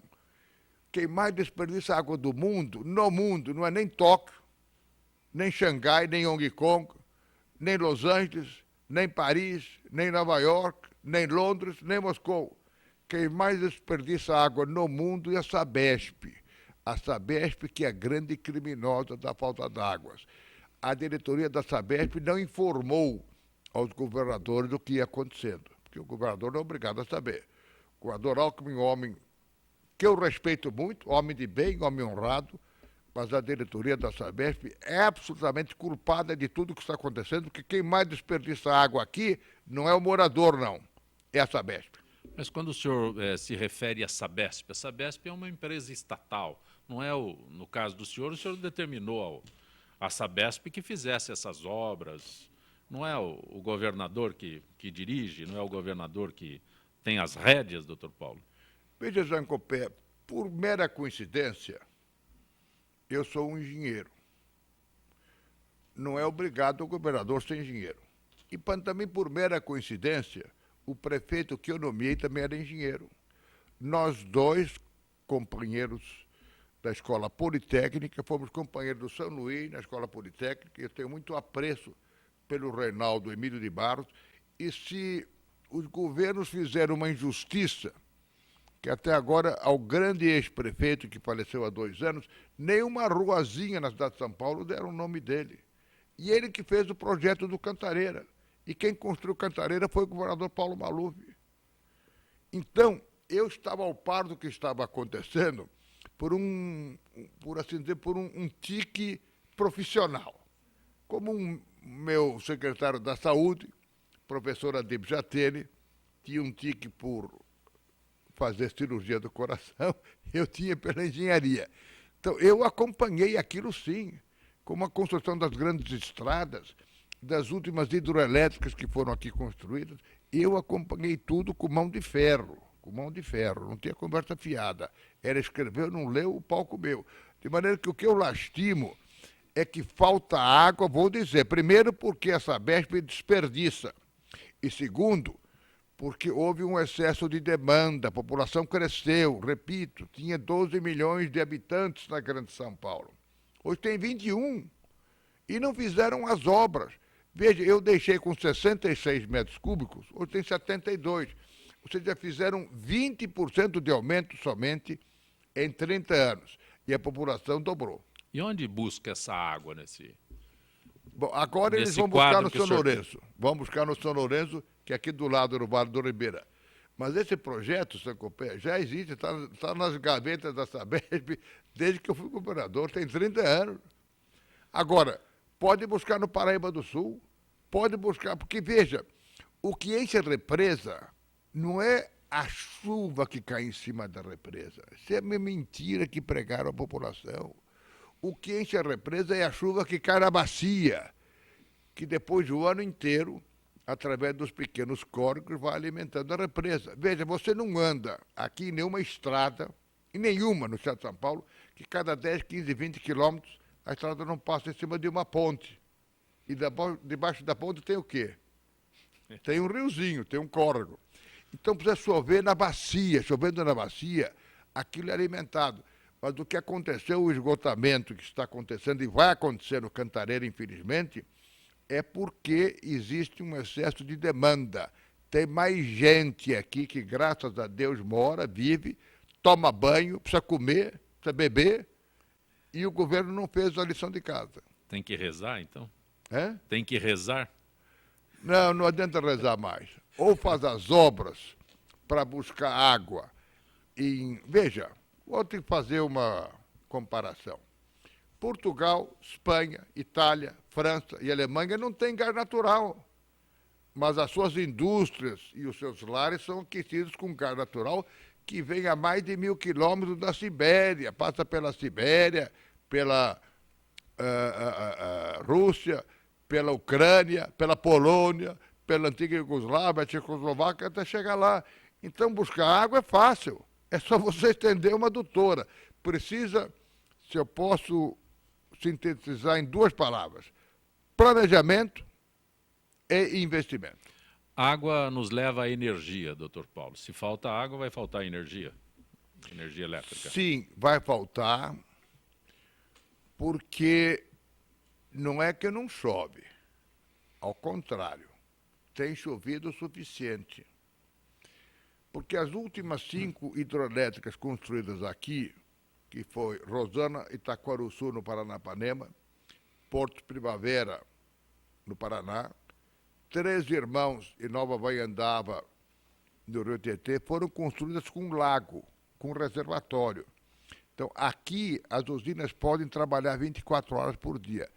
Quem mais desperdiça água do mundo, no mundo, não é nem Tóquio, nem Xangai, nem Hong Kong, nem Los Angeles, nem Paris, nem Nova York, nem Londres, nem Moscou. Quem mais desperdiça água no mundo é a Sabesp. A Sabesp, que é a grande criminosa da falta d'água. A diretoria da Sabesp não informou aos governadores o que ia acontecendo, porque o governador não é obrigado a saber. O governador Alckmin, homem que eu respeito muito, homem de bem, homem honrado, mas a diretoria da Sabesp é absolutamente culpada de tudo que está acontecendo, porque quem mais desperdiça água aqui não é o morador, não, é a Sabesp. Mas quando o senhor se refere à Sabesp, a Sabesp é uma empresa estatal, não é no caso do senhor determinou a Sabesp que fizesse essas obras, não é o governador que dirige, não é o governador que tem as rédeas, doutor Paulo? Veja, Zancopé, por mera coincidência, eu sou um engenheiro. Não é obrigado o governador ser engenheiro. E também por mera coincidência, o prefeito que eu nomeei também era engenheiro. Nós dois, companheiros da Escola Politécnica, fomos companheiros do São Luís na Escola Politécnica, e eu tenho muito apreço pelo Reinaldo Emílio de Barros, e se os governos fizeram uma injustiça, que até agora, ao grande ex-prefeito que faleceu há 2 anos, nem uma ruazinha na cidade de São Paulo deram o nome dele. E ele que fez o projeto do Cantareira. E quem construiu Cantareira foi o governador Paulo Maluf. Então, eu estava ao par do que estava acontecendo por um tique profissional. Como meu secretário da Saúde, professor Adib Jatene, tinha um tique por fazer cirurgia do coração, eu tinha pela engenharia. Então, eu acompanhei aquilo sim, como a construção das grandes estradas, das últimas hidroelétricas que foram aqui construídas, eu acompanhei tudo com mão de ferro, não tinha conversa fiada. Era escrever, não leu, o palco meu. De maneira que o que eu lastimo é que falta água, vou dizer, primeiro porque a Sabesp desperdiça, e segundo, porque houve um excesso de demanda, a população cresceu, repito, tinha 12 milhões de habitantes na Grande São Paulo. Hoje tem 21 e não fizeram as obras. Veja, eu deixei com 66 metros cúbicos, hoje tem 72. Ou seja, fizeram 20% de aumento somente em 30 anos. E a população dobrou. E onde busca essa água nesse... Bom, agora eles vão buscar no São Lourenço. Vão buscar no São Lourenço, que é aqui do lado, no Vale do Ribeira. Mas esse projeto, Sancopé, já existe, está nas gavetas da Sabesp desde que eu fui governador, tem 30 anos. Agora, pode buscar no Paraíba do Sul, pode buscar, porque veja, o que enche a represa não é a chuva que cai em cima da represa. Isso é uma mentira que pregaram a população. O que enche a represa é a chuva que cai na bacia, que depois o ano inteiro, através dos pequenos córregos, vai alimentando a represa. Veja, você não anda aqui em nenhuma estrada, em nenhuma no estado de São Paulo, que cada 10, 15, 20 quilômetros a estrada não passa em cima de uma ponte. E debaixo da ponte tem o quê? Tem um riozinho, tem um córrego. Então precisa chover na bacia, chovendo na bacia, aquilo é alimentado. Mas o que aconteceu, o esgotamento que está acontecendo e vai acontecer no Cantareira, infelizmente, é porque existe um excesso de demanda. Tem mais gente aqui que, graças a Deus, mora, vive, toma banho, precisa comer, precisa beber, e o governo não fez a lição de casa. Tem que rezar, então? É? Tem que rezar? Não, não adianta rezar mais. Ou faz as obras para buscar água. Veja, vou ter que fazer uma comparação. Portugal, Espanha, Itália, França e Alemanha não têm gás natural. Mas as suas indústrias e os seus lares são aquecidos com gás natural que vem a mais de 1.000 quilômetros da Sibéria, passa pela Sibéria, pela Rússia, pela Ucrânia, pela Polônia, pela antiga Iugoslávia, Tchecoslováquia, até chegar lá. Então, buscar água é fácil. É só você estender uma adutora. Precisa, se eu posso sintetizar em 2 palavras, planejamento e investimento. Água nos leva à energia, doutor Paulo. Se falta água, vai faltar energia elétrica. Sim, vai faltar, porque não é que não chove. Ao contrário, tem chovido o suficiente. Porque as últimas 5 hidrelétricas construídas aqui, que foi Rosana, Itaquaruçu, no Paranapanema, Porto Primavera, no Paraná, 3 Irmãos e Nova Vaiandava, no Rio Tietê, foram construídas com um lago, com um reservatório. Então, aqui, as usinas podem trabalhar 24 horas por dia.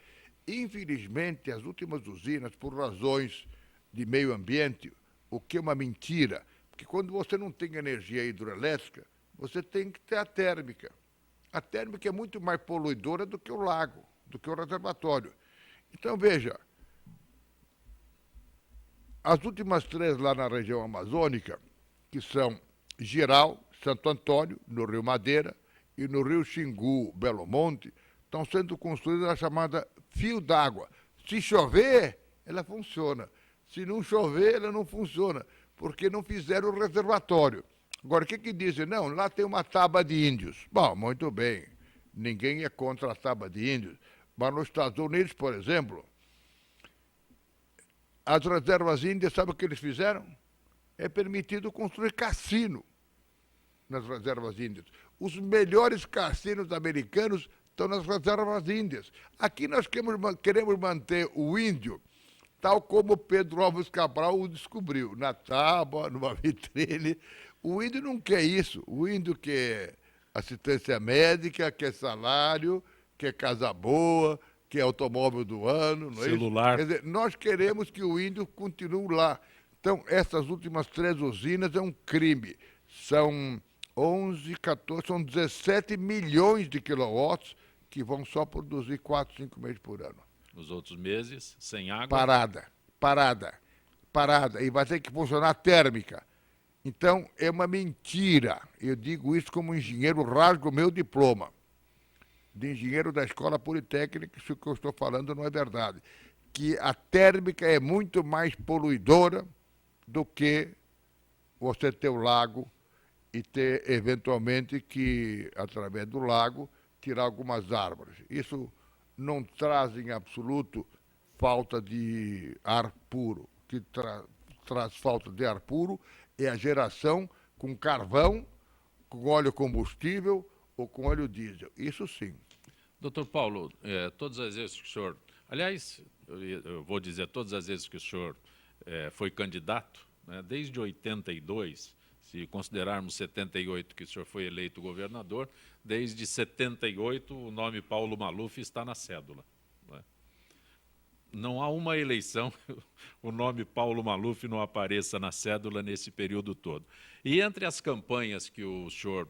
Infelizmente, as últimas usinas, por razões de meio ambiente, o que é uma mentira, porque quando você não tem energia hidroelétrica, você tem que ter a térmica. A térmica é muito mais poluidora do que o lago, do que o reservatório. Então, veja, as últimas 3 lá na região amazônica, que são Giral, Santo Antônio, no Rio Madeira, e no Rio Xingu, Belo Monte, estão sendo construídas a chamada fio d'água. Se chover, ela funciona. Se não chover, ela não funciona, porque não fizeram o reservatório. Agora, o que dizem? Não, lá tem uma tábua de índios. Bom, muito bem, ninguém é contra a tábua de índios, mas nos Estados Unidos, por exemplo, as reservas índias, sabe o que eles fizeram? É permitido construir cassino nas reservas índias. Os melhores cassinos americanos estão nas reservas índias. Aqui nós queremos manter o índio tal como Pedro Álvares Cabral o descobriu, na tábua, numa vitrine. O índio não quer isso. O índio quer assistência médica, quer salário, quer casa boa, quer automóvel do ano. Não é celular. Isso? Quer dizer, nós queremos que o índio continue lá. Então, essas últimas 3 usinas é um crime. São 11, 14, são 17 milhões de quilowatts que vão só produzir 4, 5 meses por ano. Os outros meses, sem água. Parada. E vai ter que funcionar térmica. Então, é uma mentira. Eu digo isso como engenheiro, rasgo o meu diploma de engenheiro da Escola Politécnica, isso que eu estou falando não é verdade. Que a térmica é muito mais poluidora do que você ter o lago e ter, eventualmente, que, através do lago, tirar algumas árvores. Isso não traz, em absoluto, falta de ar puro. O que traz falta de ar puro é a geração com carvão, com óleo combustível ou com óleo diesel. Isso sim. Doutor Paulo, todas as vezes que o senhor... Aliás, eu vou dizer, todas as vezes que o senhor foi candidato, né, desde 82, se considerarmos 78 que o senhor foi eleito governador, desde 78 o nome Paulo Maluf está na cédula. Né? Não há uma eleição que o nome Paulo Maluf não apareça na cédula nesse período todo. E entre as campanhas que o senhor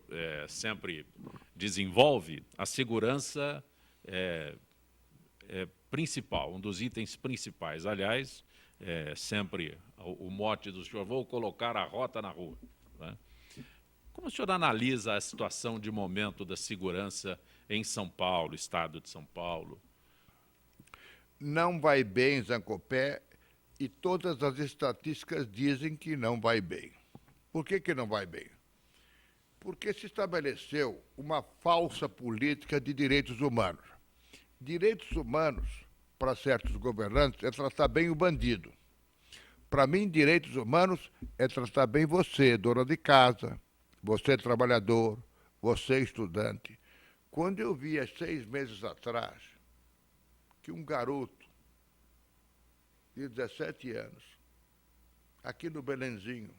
sempre desenvolve, a segurança é principal, um dos itens principais. Aliás, sempre o mote do senhor, vou colocar a rota na rua. Né? Como o senhor analisa a situação de momento da segurança em São Paulo, estado de São Paulo? Não vai bem, Zancopé, e todas as estatísticas dizem que não vai bem. Por que não vai bem? Porque se estabeleceu uma falsa política de direitos humanos. Direitos humanos para certos governantes é tratar bem o bandido. Para mim, direitos humanos é tratar bem você, dona de casa, você trabalhador, você estudante. Quando eu vi há 6 meses atrás que um garoto de 17 anos, aqui no Belenzinho,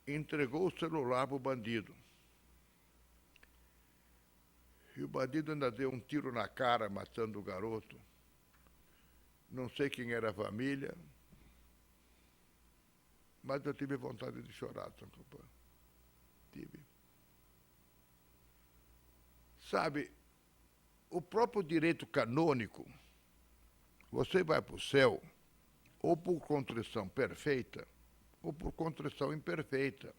entregou o celular para o bandido. E o bandido ainda deu um tiro na cara, matando o garoto. Não sei quem era a família, mas eu tive vontade de chorar, São Campanha. Tive. Sabe, o próprio direito canônico, você vai para o céu ou por contrição perfeita ou por contrição imperfeita.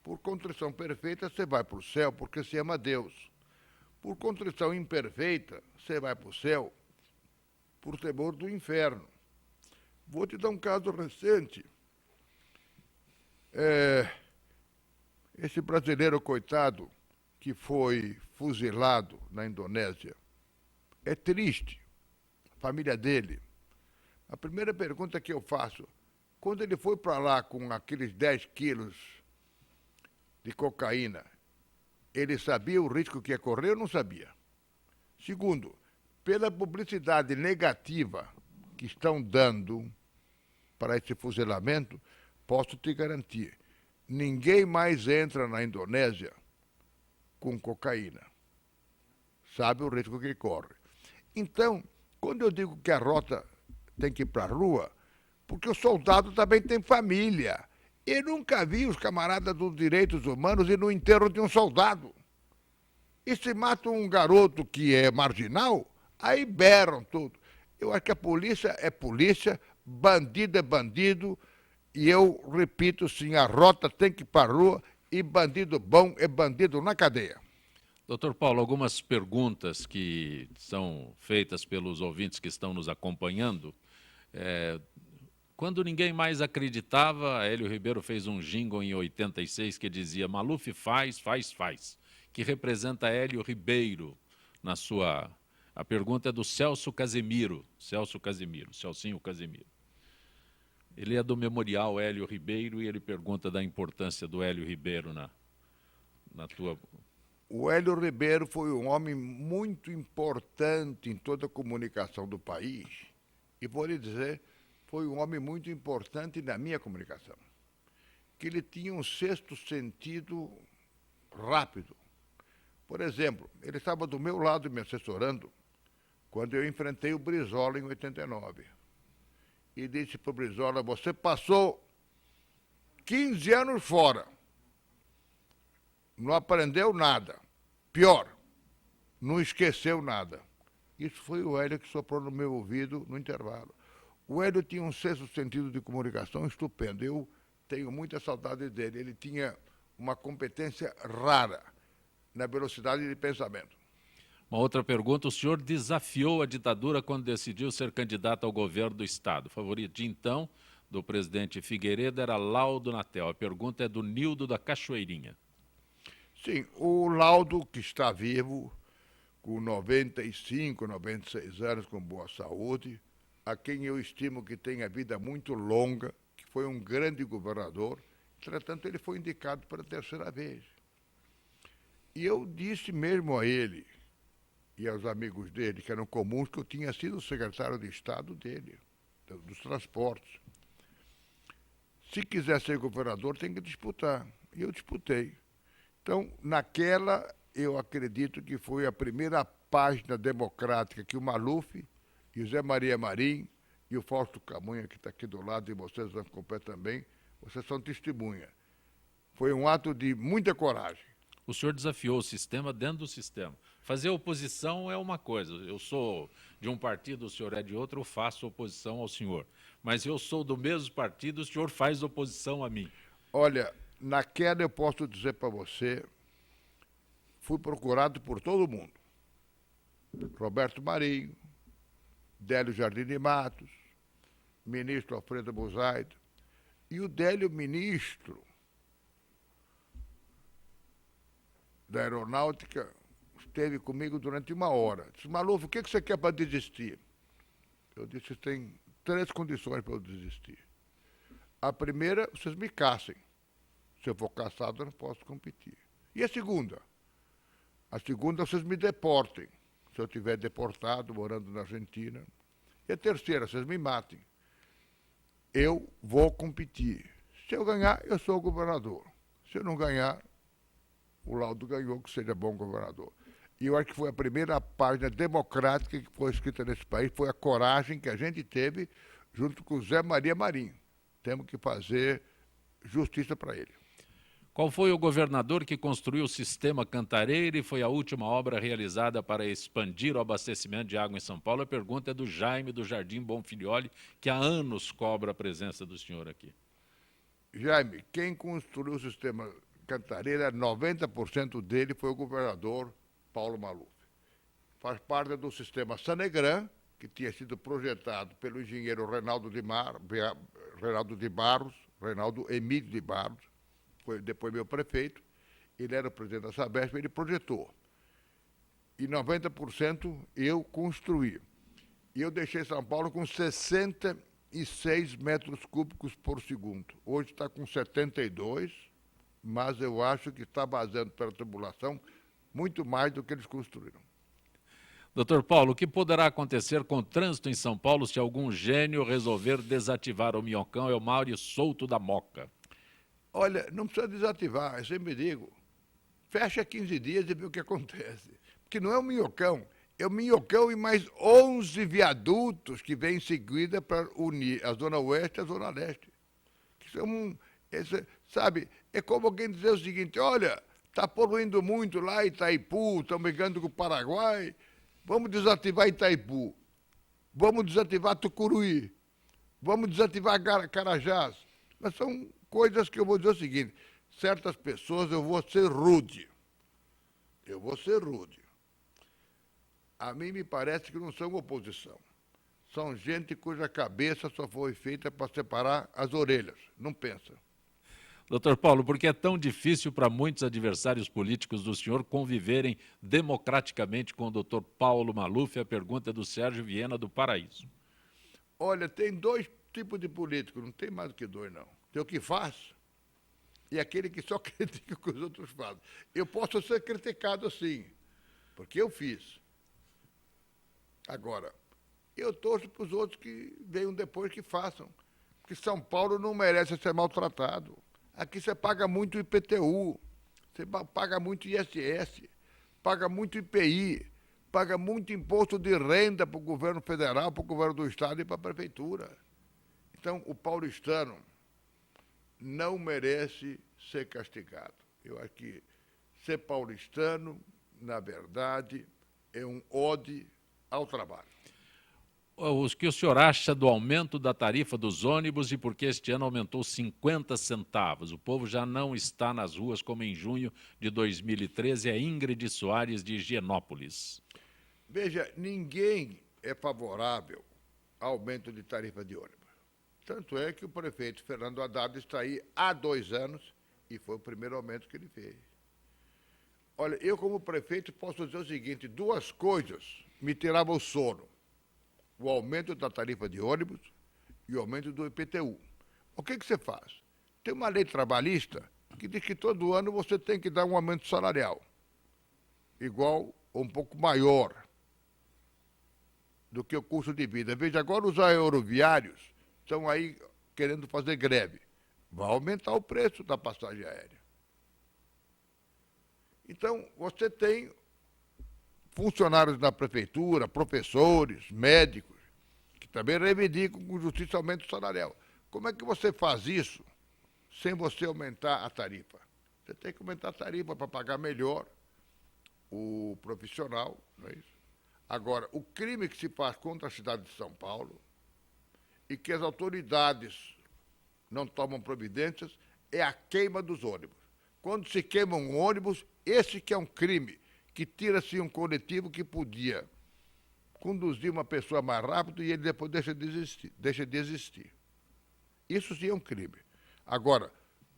Por contrição perfeita, você vai para o céu porque se ama Deus. Por contrição imperfeita, você vai para o céu por temor do inferno. Vou te dar um caso recente. Esse brasileiro coitado que foi fuzilado na Indonésia. É triste, a família dele. A primeira pergunta que eu faço, quando ele foi para lá com aqueles 10 quilos de cocaína, ele sabia o risco que ia correr ou não sabia? Segundo, pela publicidade negativa que estão dando para esse fuzilamento, posso te garantir, ninguém mais entra na Indonésia com cocaína. Sabe o risco que corre. Então, quando eu digo que a rota tem que ir para a rua, porque o soldado também tem família. Eu nunca vi os camaradas dos direitos humanos ir no enterro de um soldado. E se matam um garoto que é marginal, aí berram tudo. Eu acho que a polícia é polícia, bandido é bandido, e eu repito, sim, a rota tem que ir para a rua, e bandido bom é bandido na cadeia. Doutor Paulo, algumas perguntas que são feitas pelos ouvintes que estão nos acompanhando. Quando ninguém mais acreditava, Hélio Ribeiro fez um jingle em 86 que dizia Maluf faz, faz, faz, que representa Hélio Ribeiro na sua... A pergunta é do Celso Casemiro, Celcinho Casemiro. Ele é do Memorial Hélio Ribeiro e ele pergunta da importância do Hélio Ribeiro na tua... O Hélio Ribeiro foi um homem muito importante em toda a comunicação do país. E vou lhe dizer, foi um homem muito importante na minha comunicação. Que ele tinha um sexto sentido rápido. Por exemplo, ele estava do meu lado me assessorando quando eu enfrentei o Brizola em 89. E disse para o Brizola, você passou 15 anos fora. Não aprendeu nada. Pior, não esqueceu nada. Isso foi o Hélio que soprou no meu ouvido no intervalo. O Hélio tinha um sexto sentido de comunicação estupendo. Eu tenho muita saudade dele. Ele tinha uma competência rara na velocidade de pensamento. Uma outra pergunta, o senhor desafiou a ditadura quando decidiu ser candidato ao governo do Estado. O favorito de então do presidente Figueiredo era Laudo Natel. A pergunta é do Nildo da Cachoeirinha. Sim, o Laudo, que está vivo, com 95, 96 anos, com boa saúde, a quem eu estimo que tem a vida muito longa, que foi um grande governador, entretanto ele foi indicado pela 3ª vez. E eu disse mesmo a ele e aos amigos dele, que eram comuns, que eu tinha sido secretário de Estado dele, dos transportes. Se quiser ser governador, tem que disputar. E eu disputei. Então, naquela, eu acredito que foi a primeira página democrática que o Maluf e o Zé Maria Marim e o Fausto Camunha, que está aqui do lado, e vocês vão acompanhar também, vocês são testemunha. Foi um ato de muita coragem. O senhor desafiou o sistema dentro do sistema. Fazer oposição é uma coisa. Eu sou de um partido, o senhor é de outro, eu faço oposição ao senhor. Mas eu sou do mesmo partido, o senhor faz oposição a mim. Olha, naquela eu posso dizer para você, fui procurado por todo mundo. Roberto Marinho, Délio Jardim de Matos, ministro Alfredo Buzaide, e o Délio, ministro da Aeronáutica, esteve comigo durante 1 hora. Disse, Maluf, o que você quer para desistir? Eu disse, tem 3 condições para eu desistir. A primeira, vocês me caçem. Se eu for caçado, eu não posso competir. E a segunda? A segunda, vocês me deportem. Se eu estiver deportado, morando na Argentina. E a terceira, vocês me matem. Eu vou competir. Se eu ganhar, eu sou o governador. Se eu não ganhar, o Laudo ganhou, que seja bom governador. E eu acho que foi a primeira página democrática que foi escrita nesse país, foi a coragem que a gente teve junto com o Zé Maria Marinho. Temos que fazer justiça para ele. Qual foi o governador que construiu o sistema Cantareira e foi a última obra realizada para expandir o abastecimento de água em São Paulo? A pergunta é do Jaime do Jardim Bonfilioli, que há anos cobra a presença do senhor aqui. Jaime, quem construiu o sistema Cantareira, 90% dele foi o governador Paulo Maluf. Faz parte do sistema Sanegran, que tinha sido projetado pelo engenheiro Reinaldo Emílio de Barros, foi depois meu prefeito, ele era o presidente da Sabesp, ele projetou. E 90% eu construí. E eu deixei São Paulo com 66 metros cúbicos por segundo. Hoje está com 72, mas eu acho que está vazando pela tubulação muito mais do que eles construíram. Doutor Paulo, o que poderá acontecer com o trânsito em São Paulo se algum gênio resolver desativar o Minhocão e o Mário Souto da Moca? Olha, não precisa desativar, eu sempre digo, fecha 15 dias e vê o que acontece. Porque não é o Minhocão, é o Minhocão e mais 11 viadutos que vêm em seguida para unir a Zona Oeste e a Zona Leste. Sabe, é como alguém dizer o seguinte, olha, está poluindo muito lá em Itaipu, estão brigando com o Paraguai, vamos desativar Itaipu, vamos desativar Tucuruí, vamos desativar Carajás. Mas são coisas que eu vou dizer o seguinte, certas pessoas eu vou ser rude. A mim me parece que não são oposição. São gente cuja cabeça só foi feita para separar as orelhas, não pensa. Doutor Paulo, por que é tão difícil para muitos adversários políticos do senhor conviverem democraticamente com o doutor Paulo Maluf? A pergunta é do Sérgio Viena, do Paraíso. Olha, tem 2 tipos de político, não tem mais do que 2, não. Tem o que faz e aquele que só critica o que os outros fazem. Eu posso ser criticado sim, porque eu fiz. Agora, eu torço para os outros que venham depois que façam. Porque São Paulo não merece ser maltratado. Aqui você paga muito IPTU, você paga muito ISS, paga muito IPI, paga muito imposto de renda para o governo federal, para o governo do estado e para a prefeitura. Então, o paulistano não merece ser castigado. Eu acho que ser paulistano, na verdade, é um ode ao trabalho. O que o senhor acha do aumento da tarifa dos ônibus e por que este ano aumentou 50 centavos? O povo já não está nas ruas como em junho de 2013, é Ingrid Soares, de Higienópolis. Veja, ninguém é favorável ao aumento de tarifa de ônibus. Tanto é que o prefeito Fernando Haddad está aí há 2 anos e foi o primeiro aumento que ele fez. Olha, eu como prefeito posso dizer o seguinte, 2 coisas me tiravam o sono. O aumento da tarifa de ônibus e o aumento do IPTU. O que você faz? Tem uma lei trabalhista que diz que todo ano você tem que dar um aumento salarial, igual ou um pouco maior do que o custo de vida. Veja, agora os aeroviários estão aí querendo fazer greve. Vai aumentar o preço da passagem aérea. Então, você tem funcionários da prefeitura, professores, médicos, que também reivindicam com justiça aumento salarial. Como é que você faz isso sem você aumentar a tarifa? Você tem que aumentar a tarifa para pagar melhor o profissional, não é isso? Agora, o crime que se faz contra a cidade de São Paulo e que as autoridades não tomam providências é a queima dos ônibus. Quando se queima um ônibus, esse que é um crime, que tira-se um coletivo que podia conduzir uma pessoa mais rápido e ele depois deixa de existir. Isso sim é um crime. Agora,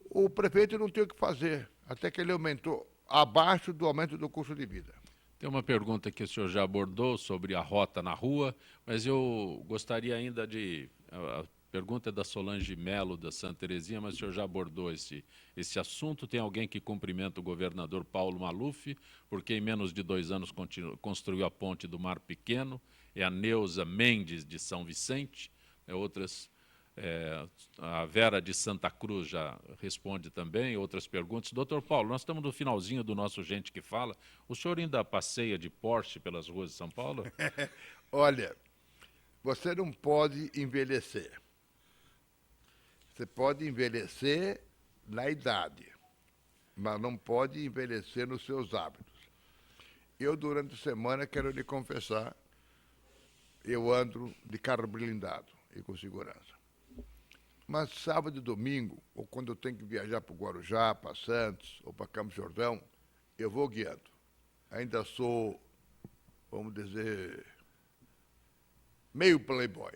o prefeito não tem o que fazer, até que ele aumentou abaixo do aumento do custo de vida. Tem uma pergunta que o senhor já abordou sobre a rota na rua, mas eu gostaria ainda de... A pergunta é da Solange Melo, da Santa Terezinha, mas o senhor já abordou esse assunto. Tem alguém que cumprimenta o governador Paulo Maluf, porque em menos de 2 anos construiu a ponte do Mar Pequeno. É a Neuza Mendes, de São Vicente. A Vera de Santa Cruz já responde também, outras perguntas. Doutor Paulo, nós estamos no finalzinho do nosso Gente que Fala. O senhor ainda passeia de Porsche pelas ruas de São Paulo? Olha, você não pode envelhecer. Você pode envelhecer na idade, mas não pode envelhecer nos seus hábitos. Eu, durante a semana, quero lhe confessar, eu ando de carro blindado e com segurança. Mas sábado e domingo, ou quando eu tenho que viajar para o Guarujá, para Santos ou para Campos do Jordão, eu vou guiando. Ainda sou, vamos dizer, meio playboy.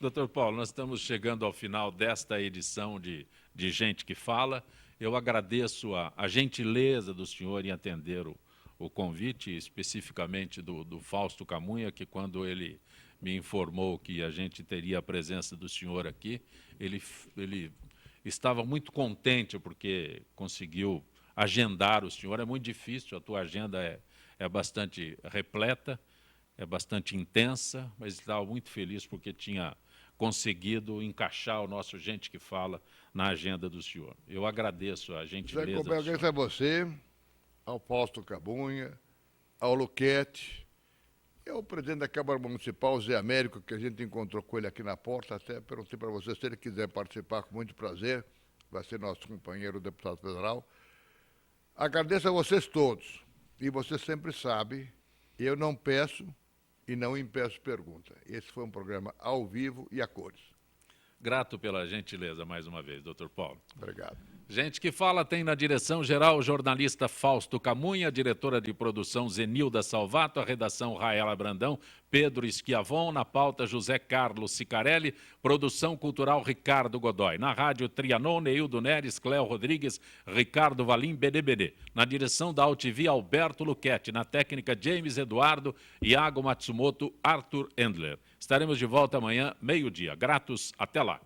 Doutor Paulo, nós estamos chegando ao final desta edição de Gente que Fala. Eu agradeço a gentileza do senhor em atender o convite, especificamente do Fausto Camunha, que quando ele me informou que a gente teria a presença do senhor aqui, ele estava muito contente porque conseguiu agendar o senhor. É muito difícil, a tua agenda é bastante repleta, é bastante intensa, mas estava muito feliz porque tinha conseguido encaixar o nosso Gente que Fala na agenda do senhor. Eu agradeço a gentileza do senhor. Eu agradeço a você, ao Fausto Camunha, ao Luquete, e ao presidente da Câmara Municipal, Zé Américo, que a gente encontrou com ele aqui na porta, até perguntei para você se ele quiser participar, com muito prazer, vai ser nosso companheiro, deputado federal. Agradeço a vocês todos, e você sempre sabe, eu não peço e não impeço pergunta. Esse foi um programa ao vivo e a cores. Grato pela gentileza mais uma vez, doutor Paulo. Obrigado. Gente que Fala tem na direção-geral o jornalista Fausto Camunha, a diretora de produção Zenilda Salvato, a redação Raela Brandão, Pedro Schiavon, na pauta José Carlos Sicarelli, produção cultural Ricardo Godoy. Na rádio Trianon, Neildo Neres, Cléo Rodrigues, Ricardo Valim, BDBD. Na direção da AltV, Alberto Luquete. Na técnica, James Eduardo, Iago Matsumoto, Arthur Endler. Estaremos de volta amanhã, meio-dia. Gratos, até lá.